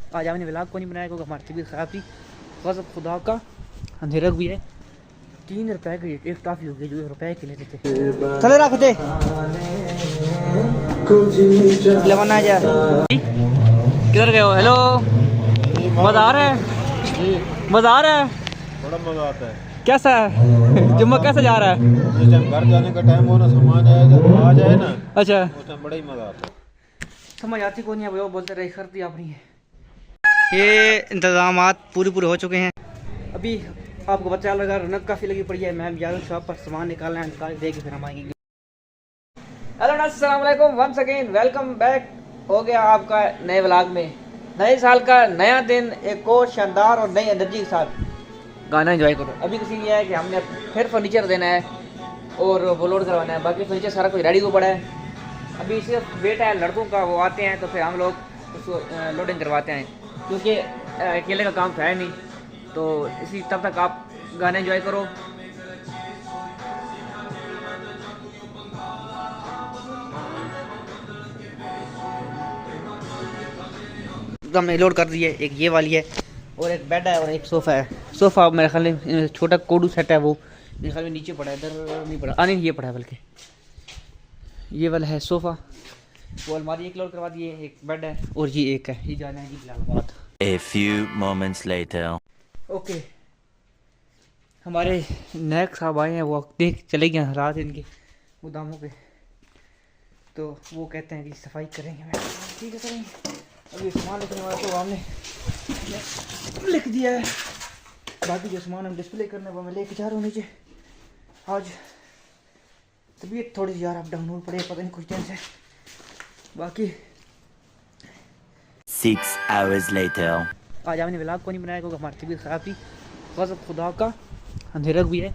आज आपने व्लॉग को नहीं बनाया क्योंकि हमारी तबीयत ख़राब थी। बस खुदा का अंधेरा भी है। 3 रुपए की एक टॉफ़ी हो गई जो 1 रुपए के लेते थे। चले रख दे लेवाना जा। किधर गए हो? हेलो, मज़ा आ रहा है? मज़ा आ रहा है? बड़ा मजा आता है। कैसा है जुम्मा कैसा जा रहा है? जिस टाइम घर जाने का टाइम हो ना, सामान आ जाए ना, अच्छा, उस टाइम बड़ा ही मजा आता है। समझ आती को नहीं है, वो बोलते रहे खर्दी अपनी है। ये इंतज़ामात पूरे हो चुके हैं। अभी आपको बच्चा लगा रौनक काफ़ी लगी पड़ी है। मैं जा रहा हूँ शॉप पर सामान निकालना है, निकाल दे के फिर हम आएंगे। हेलो अस्सलाम वालेकुम, वंस अगेन वेलकम बैक हो गया आपका नए व्लॉग में। नए साल का नया दिन, एक और शानदार और नई एनर्जी के साथ गाना एंजॉय करो। अभी किसी ये है कि हमने फिर फर्नीचर देना है और वो लोड करवाना है। बाकी फर्नीचर सारा कुछ रेडी को पड़ा है। अभी सिर्फ वेट है लड़कों का, वो आते हैं तो फिर हम लोग उसको लोडिंग करवाते हैं, क्योंकि अकेले का काम तो है नहीं। तो इसी तब तक आप गाने एंजॉय करो। हमने लोड कर दी है। एक ये वाली है और एक बेड है और एक सोफ़ा है। सोफ़ा मेरे ख्याल में छोटा कोडू सेट है, वो मेरे ख्याल में नीचे पड़ा है, इधर नहीं पड़ा। नहीं, ये पड़ा है बल्कि ये वाला है सोफ़ा। वो अलमारी एक लोड करवा दिए, एक बेड है और ये एक है। ये जाना है जी Islamabad. A few moments later. Okay, हमारे नैक साहब आए हैं, वो देख चले गए रात इनके गोदामों पे, तो वो कहते हैं कि सफाई करेंगे। मैं ठीक है करेंगे। अभी सामान लिखने वाला तो हमने लिख दिया है, बाकी जो सामान हम डिस्प्ले करने वो मैं लेके जा रहा हूँ नीचे। आज तबीयत थोड़ी सी यार अप डाउन हो पड़े, पता नहीं कुछ दिन से। बाकी 6 hours later. आज आपने व्लॉग को नहीं बनाया क्योंकि हमारी तबीयत ख़राब थी। बस खुदा का अंधेरा भी है।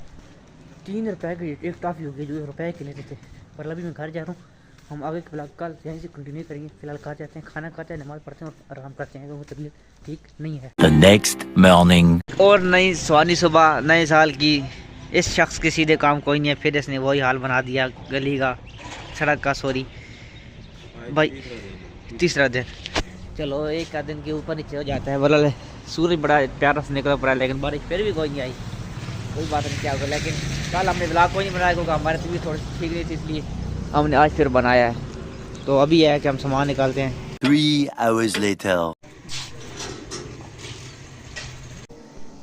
3 रुपए की एक टॉफ़ी हो गई जो 1 रुपए के लेते थे। पर अभी मैं घर जा रहा हूँ। हम आगे के व्लॉग कल यहीं से कंटिन्यू करेंगे। फिलहाल घर जाते हैं, खाना खाते हैं, नमाज़ पढ़ते हैं और आराम करते हैं क्योंकि तबीयत ठीक नहीं है। The next morning. और नई सुहानी सुबह नए साल की। इस शख्स के सीधे काम कोई नहीं है, फिर इसने वही हाल बना दिया गली का, सड़क का। सॉरी भाई, तीसरा दिन। चलो एक दिन के ऊपर नीचे हो जाता है। बोला सूरज बड़ा प्यारा से निकला पड़ा, लेकिन बारिश फिर भी कोई नहीं आई। कोई बात नहीं, क्या होगा। लेकिन कल हमने व्लॉग को नहीं बनाया क्योंकि हमारी तबीयत थोड़ी ठीक नहीं थी, इसलिए हमने आज फिर बनाया है। तो अभी है कि हम सामान निकालते हैं। 3 hours later.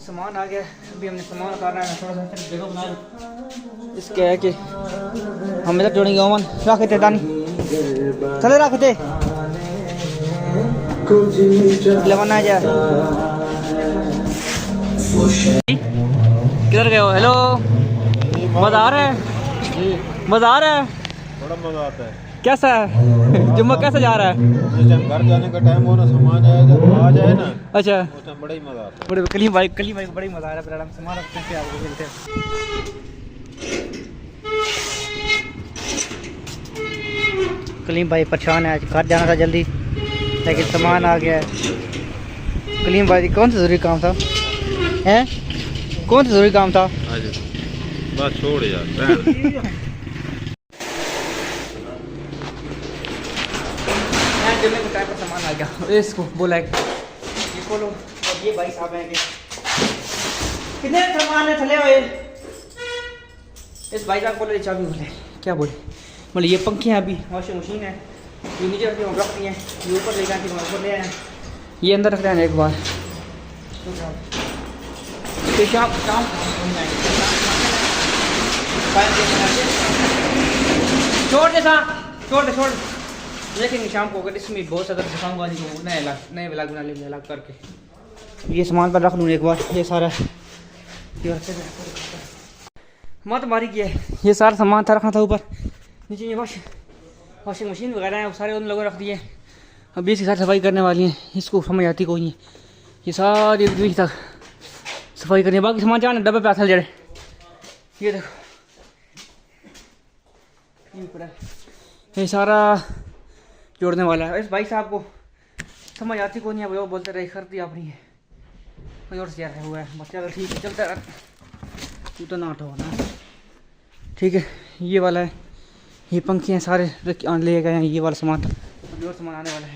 सामान आ गया, अभी हमने सामान उतारना है। थोड़ा सा जगह बना लूं। इसके है कि हम इधर जोड़ेंगे। ओमन रख दे दानी, चले रख दे लेवाना जा। किधर गए हो? हेलो, मज़ा आ रहा है? मज़ा आ रहा है? बड़ा मजा आता है। कैसा है जुम्मा कैसा जा रहा है? जिस टाइम घर जाने का टाइम हो ना, सामान आ जाए ना, अच्छा, उस टाइम बड़ा ही मजा आता है। बड़े कलीम भाई को बड़ी मज़ा आ रहा है। फिर हम सामान रखते हैं, फिर आपको मिलते हैं। कलीम भाई परेशान है, आज घर जाना था जल्दी, लेकिन सामान आ गया है। कलीम भाई कौन सा ज़रूरी काम था? हैं, कौन सा ज़रूरी काम था? बस छोड़ यार। जल्दी को टाइम पर सामान आ गया। इसको बोला है ये खोलो। और ये भाई साहब हैं कि कितने सामान है थले हुए। इस भाई साहब बोले चाबी बोले क्या बोले, बोले ये पंखे हैं, अभी वॉशिंग मशीन है, ये नीचे रखती हूँ रख दिए हैं, ये ऊपर ले जाती हूँ ऊपर ले आए, ये अंदर रख दें एक बार। तो शाम शाम छोड़ दे सा, छोड़ दे छोड़। लेकिन शाम को अगर इसमें बहुत ज़्यादा दिखाऊंगा नहीं तो नए व्लॉग बना लेंगे अलग करके। ये सामान पर रख लूँ एक बार, ये सारा मत मारी किया है। ये सारा सामान था रखना था ऊपर नीचे। ये वॉशिंग मशीन वगैरह है वो सारे उन लोगों ने रख दिए। अभी इसकी सारी सफाई करने वाली है, इसको समझ आती कोई नहीं। ये सारी बीच तक सफाई करनी है, बाकी सामान जाने डब्बे पे हाथ जड़े। ये देखो ये पड़ा है, ये सारा जोड़ने वाला है। इस भाई साहब को समझ आती को नहीं है, वो बोलते रहे खर्दी अपनी है, कोई और से हुआ है। बस चलो ठीक है, चलता रहा, तू तो ना हटो ना। ठीक है, ये वाला है, ये पंखे हैं सारे ले गए हैं। ये वाला सामान और सामान आने वाला है,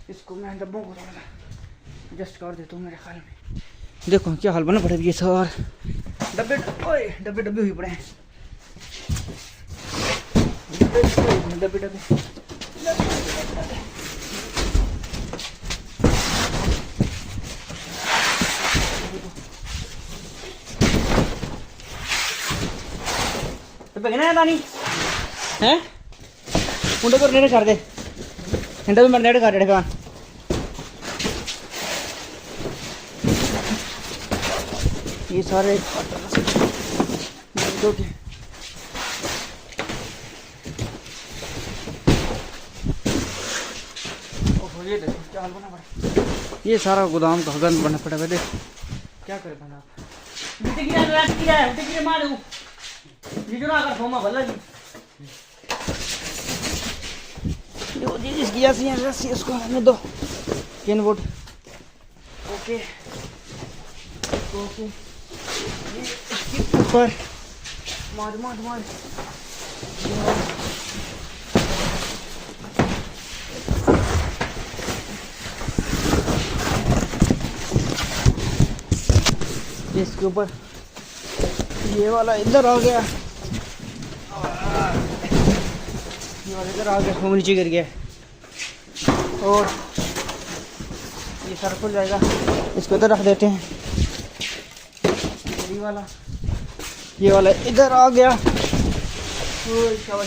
इसको मैं डब्बों को एडजस्ट कर देता हूँ मेरे ख्याल में। देखो क्या हाल बना पड़े ये सर, डब्बे ओए डब्बे डब्बे हुए पड़े हैं, डब्बे डब्बे। डब्बे दानी हैं मुंडे को नेड़े कर दे, डब्बे मैं नेड़े कर देगा। ये सारे ये देखो क्या हाल बना पड़ा, ये सारा गोदाम का गंद बना पड़ा है। देख क्या करे बना इसको हमें दो कैनवुड। ओके ओके ऊपर मार मार मार इसके ऊपर ये वाला इधर आ गया, ये वाला इधर आ गया, वो नीचे गिर गया और ये सारा खुल जाएगा। इसको इधर रख देते हैं, ये वाला इधर आ गया, इसको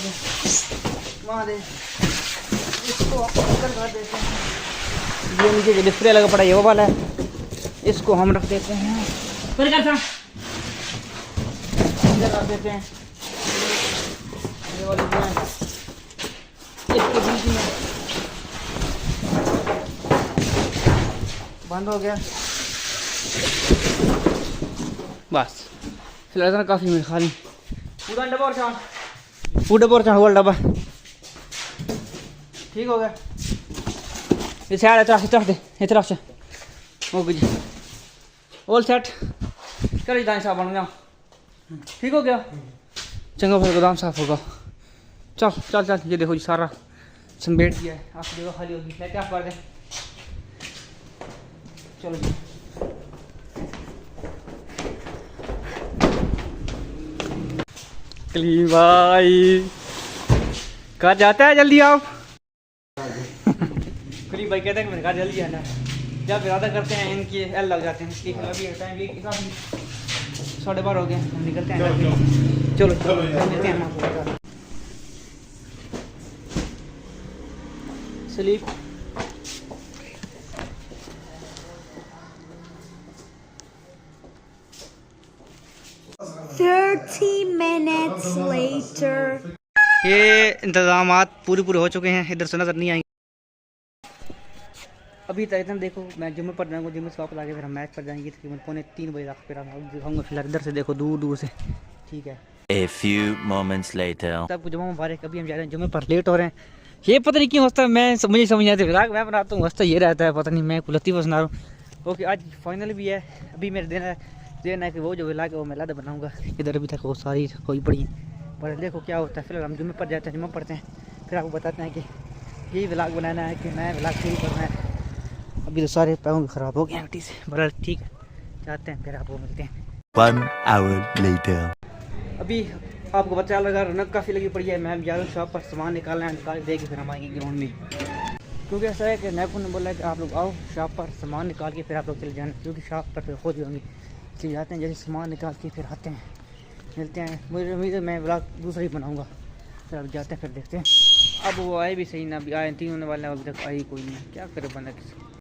इधर कर देते हैं। ये नीचे जो डिस्प्ले लगा पड़ा है वो वाला है, इसको हम रख देते हैं इधर रख देते हैं। ये वाली जो है इसके बीच में बंद हो गया बस। फिलहाल काफ़ी मेरे खाली पूरा डब्बा और चाण, पूरा डब्बा और चाण वाला डब्बा ठीक हो गया। ये साइड चढ़ दे इधर से ओके जी, ऑल सेट कर दाएं साफ बन गया, ठीक हो गया। चंगा फिर गोदाम साफ होगा। चल चल चल, ये देखो जी सारा समेट दिया है, आप देखो खाली होगी, लेके आप कर दें। चलो जी क्लीन भाई कहाँ जाता है, जल्दी आओ। क्लीन भाई कहते हैं कि मैंने कहा जल्दी आना, जब इरादा करते हैं इनकी एल लग जाते हैं, इसलिए अभी टाइम भी काफ़ी 12:30 हो गए, हम निकलते हैं। चलो चलो मिलते हैं। Sleep 30 minutes later. ये इंतज़ामात पूरे हो चुके हैं, इधर से नज़र नहीं आएंगे अभी तक। देखो मैं जिम पर जाऊँगा, जिम से वापस आके फिर हम मैच पर जाएंगे तकरीबन 2:45 बजे तक, फिर हम दिखाऊंगा। फिलहाल इधर से देखो दूर दूर से, ठीक है। A few moments later. सबको जुम्मा मुबारक। अभी हम जा रहे हैं जुम्मे पर, लेट हो रहे हैं। ये पता नहीं क्यों होता है, मैं मुझे समझ नहीं आती, व्लॉग मैं बनाता हूँ हंसता ये रहता है, पता नहीं मैं लतीफ़ सुना रहा हूँ। ओके आज फाइनल भी है, अभी मेरे दिन है कि वो जो व्लॉग है वो मैं लादा बनाऊँगा। इधर अभी तक वो सारी कोई पड़ी है, पर देखो क्या होता है। फिलहाल हम जुम्मे पर जाते हैं, जुम्मा पढ़ते हैं, फिर आपको बताते हैं कि यही व्लॉग बनाना है कि नया व्लॉग शुरू करना है। अभी तो सारे पैरों ख़राब हो गए हैं मिट्टी से, बड़ा ठीक है जाते हैं, फिर आपको मिलते हैं। 1 hour later. अभी आपको बच्चा लगा, रौनक काफ़ी लगी पड़ी है। मैं जा रहा हूँ शॉप पर सामान निकालना है, निकाल दे के फिर हम आएंगे ग्राउंड में, क्योंकि ऐसा है कि नैपू ने बोला है कि आप लोग आओ शॉप पर सामान निकाल के फिर आप लोग चले जाना, क्योंकि शॉप पर फिर खोज होंगी, इसलिए जाते हैं जैसे सामान निकाल के फिर आते हैं, मिलते हैं। मुझे उम्मीद है मैं व्लॉग दूसरा ही बनाऊँगा, फिर अब जाते हैं फिर देखते हैं। अब वो आए भी सही ना, अभी आए 3 होने वाले हैं, अभी तक आई कोई नहीं, क्या करे बंदा किसी।